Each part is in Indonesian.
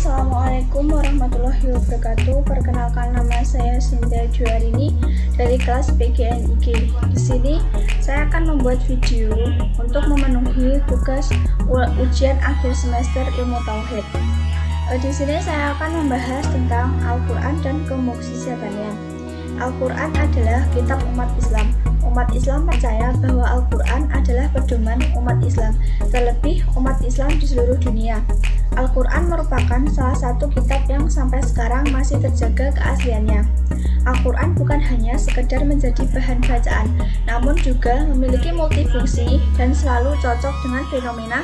Assalamualaikum warahmatullahi wabarakatuh. Perkenalkan, nama saya Sinda Juarini dari kelas PGNIG. Di sini saya akan membuat video untuk memenuhi tugas ujian akhir semester Ilmu Tauhid. Di sini saya akan membahas tentang Al-Quran dan kemukjizatannya. Al-Quran adalah kitab umat Islam. Umat Islam percaya bahwa Al-Quran adalah pedoman umat Islam, terlebih umat Islam di seluruh dunia. Al-Quran merupakan salah satu kitab yang sampai sekarang masih terjaga keasliannya. Al-Quran bukan hanya sekedar menjadi bahan bacaan, namun juga memiliki multifungsi dan selalu cocok dengan fenomena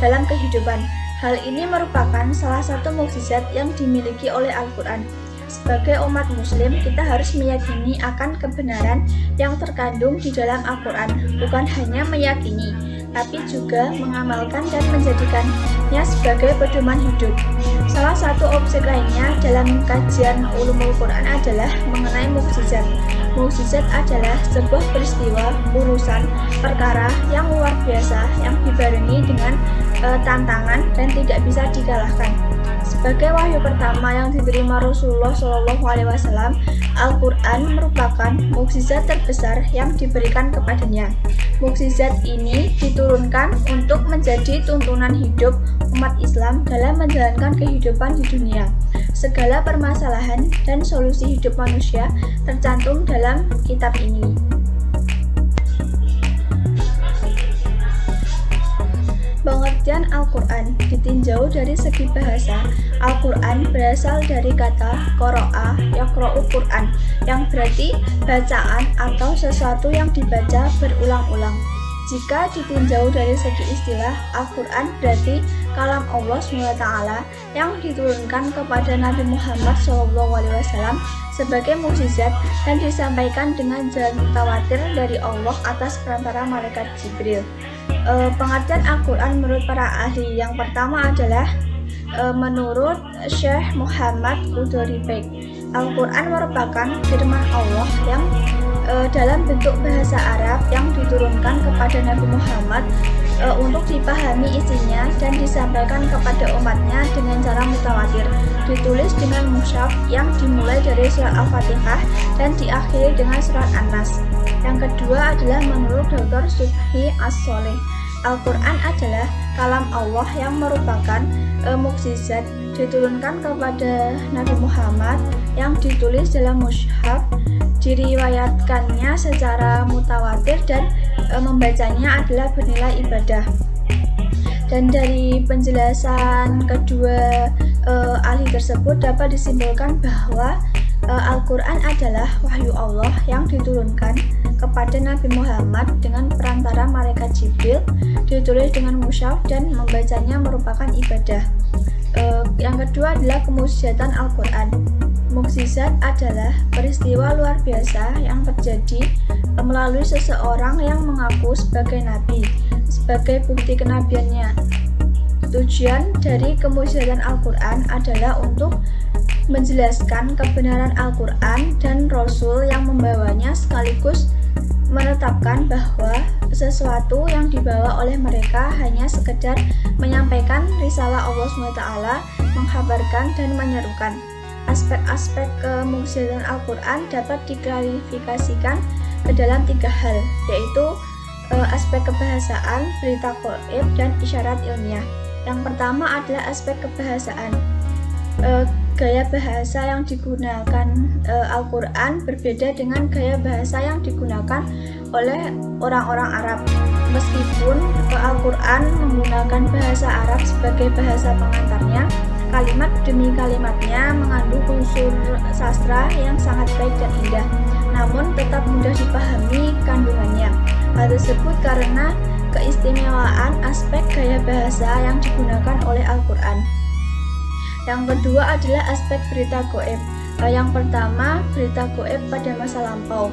dalam kehidupan. Hal ini merupakan salah satu mukjizat yang dimiliki oleh Al-Quran. Sebagai umat muslim, kita harus meyakini akan kebenaran yang terkandung di dalam Al-Quran, bukan hanya meyakini, tapi juga mengamalkan dan menjadikannya sebagai pedoman hidup. Salah satu objek lainnya dalam kajian ulumul Quran adalah mengenai mukjizat. Mukjizat adalah sebuah peristiwa, urusan, perkara yang luar biasa yang dibarengi dengan tantangan dan tidak bisa dikalahkan. Sebagai wahyu pertama yang diterima Rasulullah SAW, Al-Quran merupakan mukjizat terbesar yang diberikan kepadanya. Mukjizat ini diturunkan untuk menjadi tuntunan hidup umat Islam dalam menjalankan kehidupan di dunia. Segala permasalahan dan solusi hidup manusia tercantum dalam kitab ini. Pengertian Al-Quran ditinjau dari segi bahasa. Al-Quran berasal dari kata qoro'a yaqra'u Quran, yang berarti bacaan atau sesuatu yang dibaca berulang-ulang. Jika ditinjau dari segi istilah, Al-Quran berarti kalam Allah SWT yang diturunkan kepada Nabi Muhammad SAW sebagai mukjizat dan disampaikan dengan jalan mutawatir dari Allah atas perantara malaikat Jibril. Pengertian Al-Quran menurut para ahli yang pertama adalah menurut Syekh Muhammad Qudori Beg, Al-Quran merupakan firman Allah yang dalam bentuk bahasa Arab yang diturunkan kepada Nabi Muhammad untuk dipahami isinya dan disampaikan kepada umatnya dengan cara mutawatir, ditulis dengan mushaf yang dimulai dari surat Al-Fatihah dan diakhiri dengan surat An-Nas. Yang kedua adalah menurut Dr. Subhi As-Soleh, Al-Quran adalah kalam Allah yang merupakan mukjizat diturunkan kepada Nabi Muhammad yang ditulis dalam mushaf, diriwayatkannya secara mutawatir dan membacanya adalah bernilai ibadah. Dan dari penjelasan kedua ahli tersebut dapat disimpulkan bahwa Al-Quran adalah wahyu Allah yang diturunkan kepada Nabi Muhammad dengan perantara malaikat Jibril, ditulis dengan mushaf dan membacanya merupakan ibadah. Yang kedua adalah kemukjizatan Al-Quran. Mukjizat adalah peristiwa luar biasa yang terjadi melalui seseorang yang mengaku sebagai nabi, sebagai bukti kenabiannya. Tujuan dari kemukjizatan Al-Quran adalah untuk menjelaskan kebenaran Al-Quran dan Rasul yang membawanya, sekaligus menetapkan bahwa sesuatu yang dibawa oleh mereka hanya sekedar menyampaikan risalah Allah SWT, menghabarkan dan menyerukan. Aspek-aspek kemukjizatan Al-Quran dapat diklarifikasikan ke dalam 3 hal, yaitu aspek kebahasaan, berita gaib, dan isyarat ilmiah. Yang pertama adalah aspek kebahasaan. Gaya bahasa yang digunakan Al-Quran berbeda dengan gaya bahasa yang digunakan oleh orang-orang Arab. Meskipun Al-Quran menggunakan bahasa Arab sebagai bahasa pengantarnya, kalimat demi kalimatnya mengandung unsur sastra yang sangat baik dan indah, namun tetap mudah dipahami kandungannya. Hal tersebut karena keistimewaan aspek gaya bahasa yang digunakan oleh Al-Quran. Yang kedua adalah aspek berita gaib. Yang pertama, berita gaib pada masa lampau.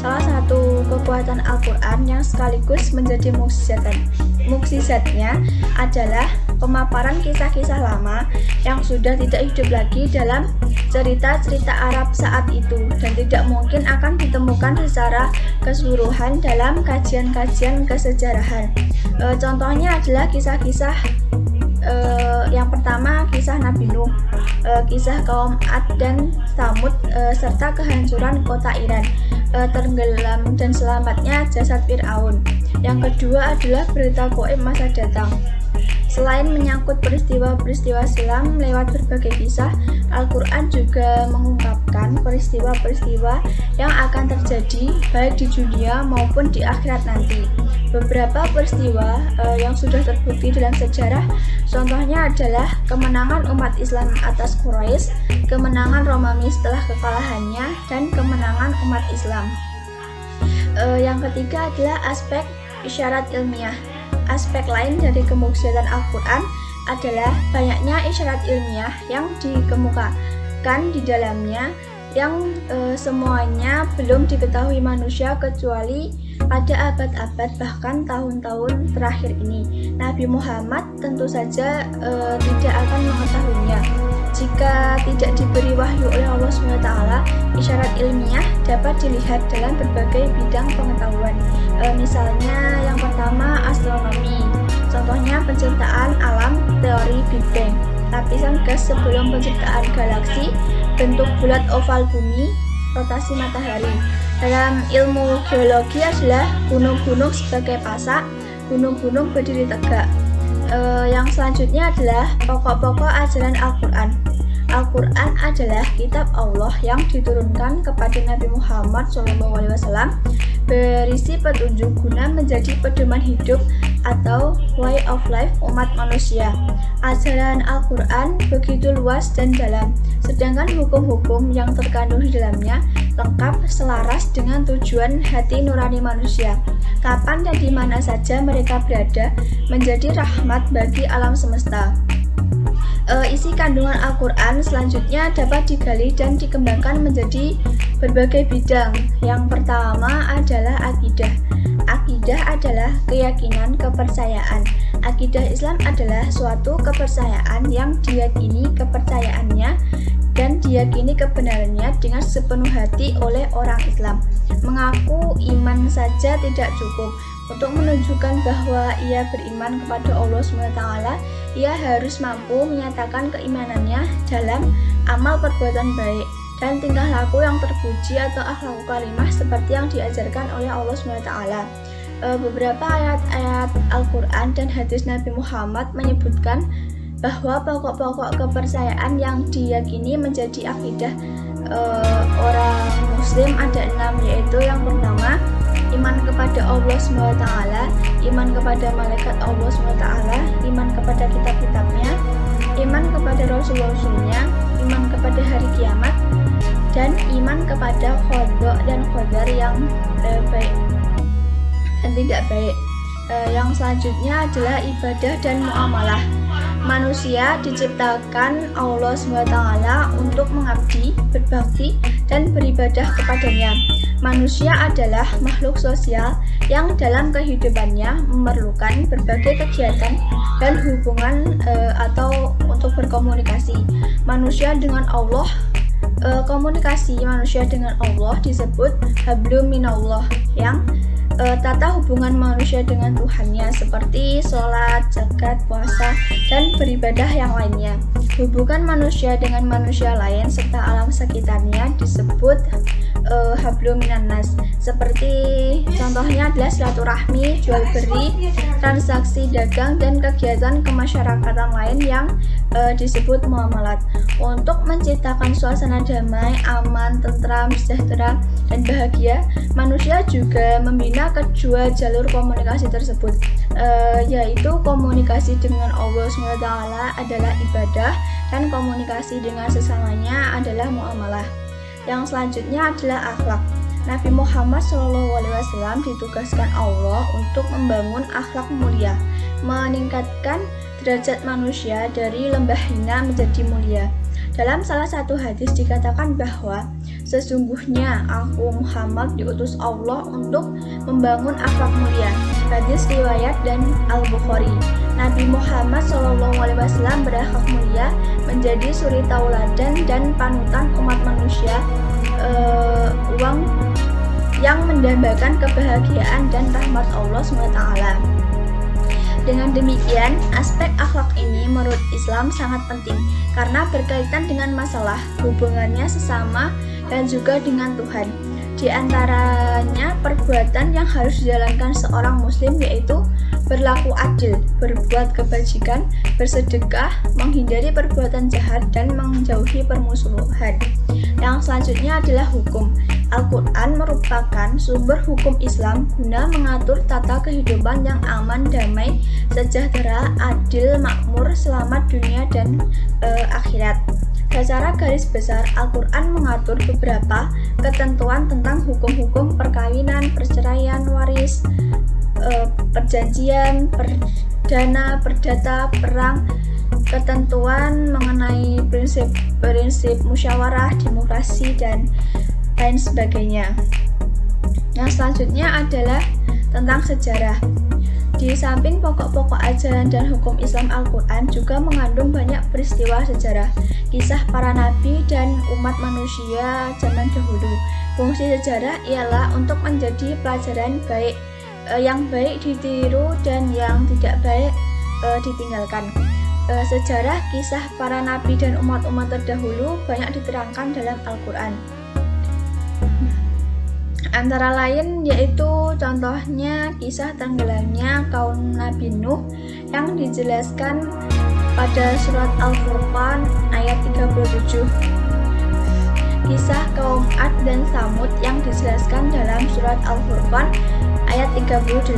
Salah satu kekuatan Al-Quran yang sekaligus menjadi mukjizatnya adalah pemaparan kisah-kisah lama yang sudah tidak hidup lagi dalam cerita-cerita Arab saat itu dan tidak mungkin akan ditemukan secara keseluruhan dalam kajian-kajian kesejarahan. Contohnya adalah kisah-kisah Yang pertama kisah Nabi Nuh, kisah kaum Ad dan Tsamud, serta kehancuran kota Iran, tenggelam dan selamatnya jasad Fir'aun. Yang kedua adalah berita gaib masa datang. Selain menyangkut peristiwa-peristiwa silam lewat berbagai kisah, Al-Quran juga mengungkapkan peristiwa-peristiwa yang akan terjadi baik di dunia maupun di akhirat nanti. Beberapa peristiwa yang sudah terbukti dalam sejarah, contohnya adalah kemenangan umat Islam atas Quraisy, kemenangan Romawi setelah kekalahannya, dan kemenangan umat Islam. Yang ketiga adalah aspek isyarat ilmiah. Aspek lain dari kemukjizatan Al-Quran adalah banyaknya isyarat ilmiah yang dikemukakan di dalamnya, yang semuanya belum diketahui manusia kecuali pada abad-abad bahkan tahun-tahun terakhir ini. Nabi Muhammad tentu saja tidak akan mengetahuinya. Jika tidak diberi wahyu oleh Allah SWT, isyarat ilmiah dapat dilihat dalam berbagai bidang pengetahuan. Misalnya yang pertama astronomi, contohnya penciptaan alam, teori Big Bang, lapisan gas sebelum penciptaan galaksi, bentuk bulat oval bumi, rotasi matahari. Dalam ilmu geologi adalah gunung-gunung sebagai pasak, gunung-gunung berdiri tegak. Yang selanjutnya adalah pokok-pokok ajaran Al-Quran. Al-Quran adalah kitab Allah yang diturunkan kepada Nabi Muhammad SAW, berisi petunjuk guna menjadi pedoman hidup atau way of life umat manusia. Ajaran Al-Quran begitu luas dan dalam, sedangkan hukum-hukum yang terkandung di dalamnya lengkap selaras dengan tujuan hati nurani manusia. Kapan dan di mana saja mereka berada, menjadi rahmat bagi alam semesta. Isi kandungan Al-Quran selanjutnya dapat digali dan dikembangkan menjadi berbagai bidang. Yang pertama adalah akidah. Akidah adalah keyakinan, kepercayaan. Akidah Islam adalah suatu kepercayaan yang diyakini kepercayaannya dan diyakini kebenarannya dengan sepenuh hati oleh orang Islam. Mengaku iman saja tidak cukup. Untuk menunjukkan bahwa ia beriman kepada Allah SWT, ia harus mampu menyatakan keimanannya dalam amal perbuatan baik dan tingkah laku yang terpuji atau akhlakul karimah seperti yang diajarkan oleh Allah SWT. Beberapa ayat-ayat Al-Quran dan hadis Nabi Muhammad menyebutkan bahwa pokok-pokok kepercayaan yang diyakini menjadi akidah orang muslim ada 6, yaitu yang pertama iman kepada Allah SWT, iman kepada malaikat Allah SWT, iman kepada kitab-kitabnya, iman kepada rasul-rasulnya, iman kepada hari kiamat, dan iman kepada qada dan qadar yang baik dan tidak baik. Yang selanjutnya adalah ibadah dan muamalah. Manusia diciptakan Allah SWT untuk mengabdi, berbakti, dan beribadah kepadanya. Manusia adalah makhluk sosial yang dalam kehidupannya memerlukan berbagai kegiatan dan hubungan atau untuk berkomunikasi. Manusia dengan Allah, komunikasi manusia dengan Allah disebut hablum minallah, yang tata hubungan manusia dengan Tuhannya seperti sholat, zakat, puasa, dan beribadah yang lainnya. Hubungan manusia dengan manusia lain serta alam sekitarnya disebut hablum minannas, seperti contohnya adalah silaturahmi, jual beli, transaksi dagang, dan kegiatan kemasyarakatan lain yang disebut muamalat. Untuk menciptakan suasana damai, aman, tentram, sejahtera, dan bahagia, manusia juga membina kedua jalur komunikasi tersebut, yaitu komunikasi dengan Allah SWT adalah ibadah dan komunikasi dengan sesamanya adalah muamalah. Yang selanjutnya adalah akhlak. Nabi Muhammad SAW ditugaskan Allah untuk membangun akhlak mulia, meningkatkan derajat manusia dari lembah hina menjadi mulia. Dalam salah satu hadis dikatakan bahwa sesungguhnya aku Muhammad diutus Allah untuk membangun akhlak mulia. Hadis riwayat dan Al-Bukhari. Nabi Muhammad SAW berakhlak mulia, menjadi suri tauladan dan panutan umat manusia, uang yang mendambakan kebahagiaan dan rahmat Allah SWT. Dengan demikian, aspek akhlak ini menurut Islam sangat penting karena berkaitan dengan masalah hubungannya sesama dan juga dengan Tuhan. Di antaranya perbuatan yang harus dijalankan seorang muslim yaitu berlaku adil, berbuat kebajikan, bersedekah, menghindari perbuatan jahat, dan menjauhi permusuhan. Yang selanjutnya adalah hukum. Al-Quran merupakan sumber hukum Islam guna mengatur tata kehidupan yang aman, damai, sejahtera, adil, makmur, selamat dunia dan akhirat. Secara garis besar, Al-Quran mengatur beberapa ketentuan tentang hukum-hukum perkawinan, perceraian, waris, perjanjian, perdana, perdata, perang, ketentuan mengenai prinsip-prinsip musyawarah, demokrasi, dan lain sebagainya. Yang selanjutnya adalah tentang sejarah. Di samping pokok-pokok ajaran dan hukum Islam, Al-Quran juga mengandung banyak peristiwa sejarah, kisah para nabi dan umat manusia zaman dahulu. Fungsi sejarah ialah untuk menjadi pelajaran baik, yang baik ditiru dan yang tidak baik ditinggalkan. Sejarah kisah para nabi dan umat-umat terdahulu banyak diterangkan dalam Al-Quran. Antara lain yaitu contohnya kisah tenggelamnya kaum Nabi Nuh yang dijelaskan pada surat Al-Furqan ayat 37. Kisah kaum Ad dan Samud yang dijelaskan dalam surat Al-Furqan ayat 38.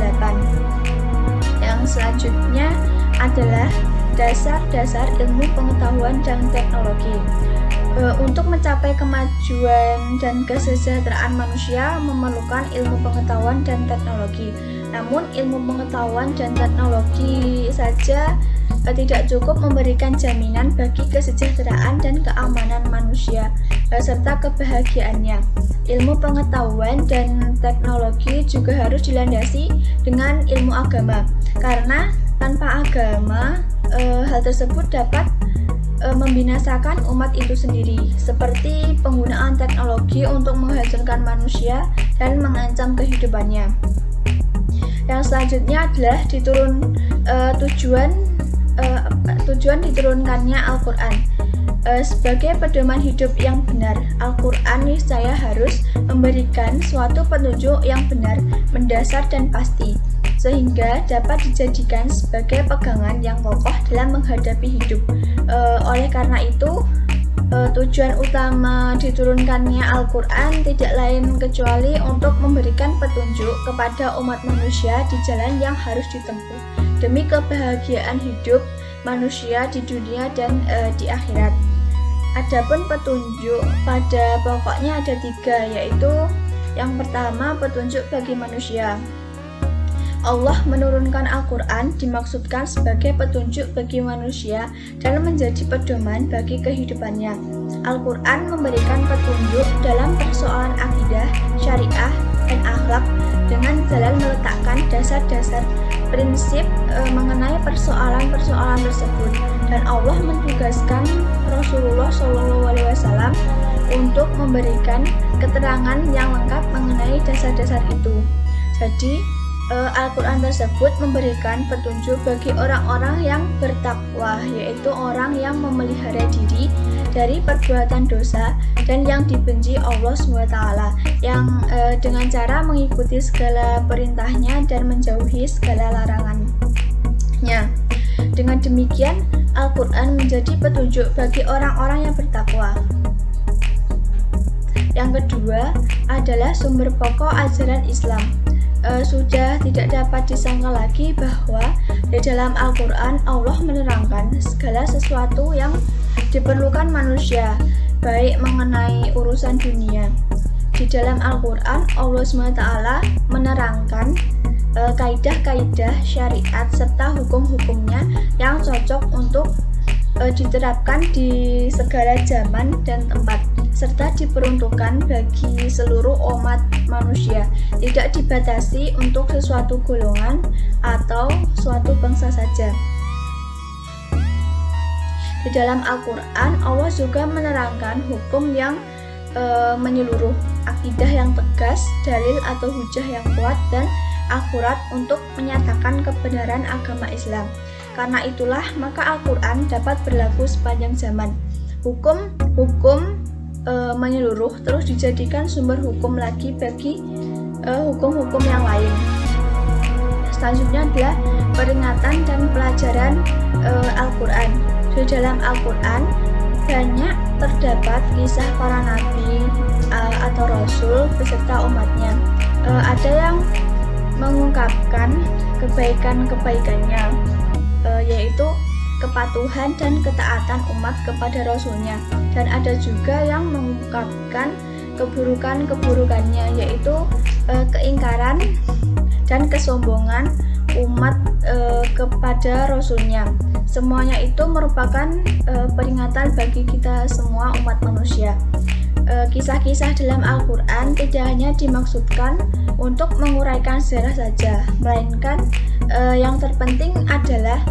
Yang selanjutnya adalah dasar-dasar ilmu pengetahuan dan teknologi. Untuk mencapai kemajuan dan kesejahteraan manusia memerlukan ilmu pengetahuan dan teknologi. Namun ilmu pengetahuan dan teknologi saja tidak cukup memberikan jaminan bagi kesejahteraan dan keamanan manusia serta kebahagiaannya. Ilmu pengetahuan dan teknologi juga harus dilandasi dengan ilmu agama, karena tanpa agama hal tersebut dapat membinasakan umat itu sendiri, seperti penggunaan teknologi untuk menghancurkan manusia dan mengancam kehidupannya. Yang selanjutnya adalah tujuan diturunkannya Al-Quran. Sebagai pedoman hidup yang benar, Al-Quran niscaya harus memberikan suatu petunjuk yang benar, mendasar dan pasti, sehingga dapat dijadikan sebagai pegangan yang kokoh dalam menghadapi hidup. Oleh karena itu, tujuan utama diturunkannya Al-Quran tidak lain kecuali untuk memberikan petunjuk kepada umat manusia di jalan yang harus ditempuh demi kebahagiaan hidup manusia di dunia dan di akhirat. Adapun petunjuk pada pokoknya ada 3, yaitu yang pertama petunjuk bagi manusia. Allah menurunkan Al-Quran dimaksudkan sebagai petunjuk bagi manusia dan menjadi pedoman bagi kehidupannya. Al-Quran memberikan petunjuk dalam persoalan akidah, syariah, dan akhlak dengan jalan meletakkan dasar-dasar prinsip mengenai persoalan-persoalan tersebut. Dan Allah menugaskan Rasulullah SAW untuk memberikan keterangan yang lengkap mengenai dasar-dasar itu. Jadi, Al-Quran tersebut memberikan petunjuk bagi orang-orang yang bertakwa, yaitu orang yang memelihara diri dari perbuatan dosa dan yang dibenci Allah SWT, yang dengan cara mengikuti segala perintahnya dan menjauhi segala larangannya. Dengan demikian, Al-Quran menjadi petunjuk bagi orang-orang yang bertakwa. Yang kedua adalah sumber pokok ajaran Islam. Sudah tidak dapat disangka lagi bahwa di dalam Al-Quran Allah menerangkan segala sesuatu yang diperlukan manusia, baik mengenai urusan dunia. Di dalam Al-Quran Allah SWT menerangkan kaidah-kaidah syariat serta hukum-hukumnya yang cocok untuk diterapkan di segala zaman dan tempat, serta diperuntukkan bagi seluruh umat manusia, tidak dibatasi untuk sesuatu golongan atau suatu bangsa saja. Di dalam Al-Quran Allah juga menerangkan hukum yang menyeluruh, akidah yang tegas, dalil atau hujah yang kuat, dan akurat untuk menyatakan kebenaran agama Islam. Karena itulah maka Al-Quran dapat berlaku sepanjang zaman. Hukum menyeluruh terus dijadikan sumber hukum lagi bagi hukum-hukum yang lain. Selanjutnya adalah peringatan dan pelajaran Al-Quran. Di dalam Al-Quran banyak terdapat kisah para nabi atau rasul beserta umatnya. Ada yang mengungkapkan kebaikan-kebaikannya, yaitu kepatuhan dan ketaatan umat kepada rasulnya, dan ada juga yang mengungkapkan keburukan-keburukannya, yaitu keingkaran dan kesombongan umat kepada rasulnya. Semuanya itu merupakan peringatan bagi kita semua umat manusia. Kisah-kisah dalam Al-Quran tidak hanya dimaksudkan untuk menguraikan sejarah saja, melainkan yang terpenting adalah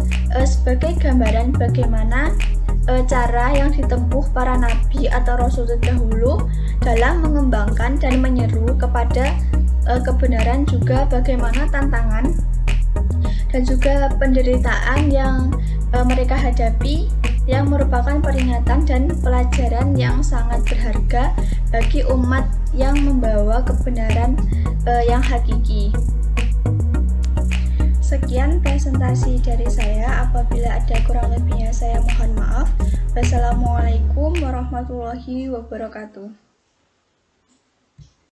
sebagai gambaran bagaimana cara yang ditempuh para nabi atau rasul terdahulu dalam mengembangkan dan menyeru kepada kebenaran, juga bagaimana tantangan dan juga penderitaan yang mereka hadapi, yang merupakan peringatan dan pelajaran yang sangat berharga bagi umat yang membawa kebenaran yang hakiki. Sekian presentasi dari saya. Apabila ada kurang lebihnya saya mohon maaf. Wassalamualaikum warahmatullahi wabarakatuh.